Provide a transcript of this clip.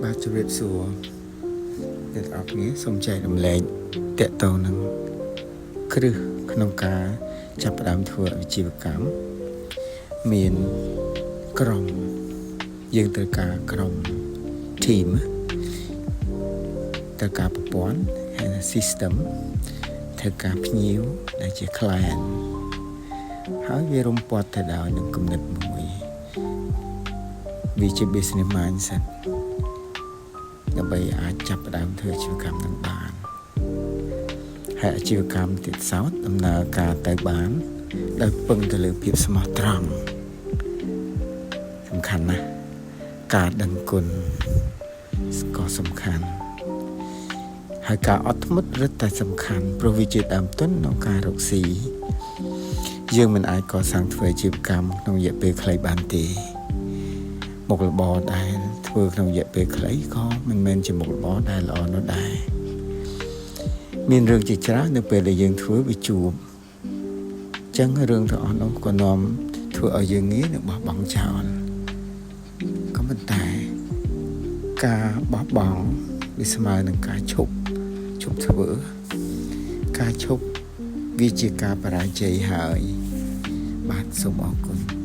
បាទជម្រាបសួរអ្នកទាំងអស់គ្នាសូមចែករំលែកតកតងនឹងគ្រឹះក្នុងការចាប់ផ្ដើមធ្វើអាជីវកម្មមានក្រុមយើងត្រូវការក្រុម team ត្រូវការប្រព័ន្ធ system ត្រូវការភ្ញៀវដែលជា client ហើយវារំពាត់ទៅដោយនឹងគំនិតមួយវាជា business mindset ដើម្បីអាចចាប់ផ្ដើមធ្វើអាជីវកម្មនឹងបានហើយអាជីវកម្មទៀតសោតដំណើរការទៅបានដោយពឹងទៅលើភាពស្មោះត្រង់សំខាន់ណាស់ការដឹងគុណក៏សំខាន់ហើយការអត់ធ្មត់រឹតតែសំខាន់ព្រោះវាជាដើមទុនក្នុងការរកស៊ីយើងមិនអាចកសាងធ្វើអាជីវកម្មក្នុងរយៈពេលខ្លីបានទេមុខរបរដែលធ្វើក្នុងរយៈពេលខ្លីក៏មិនមែនជាមុខរបរដែលល្អនោះដែរមានរឿងជាច្រើននៅពេលដែលយើងធ្វើវាជួបអញ្ចឹងរឿងទាំងអស់នោះក៏នាំធ្វើឲ្យយើងងាយនឹងបោះបង់ចោលក៏ប៉ុន្តែការបោះបង់វាស្មើនឹងការឈប់ធ្វើការឈប់វាជាការបរាជ័យហើយបាទសូមអរគុណ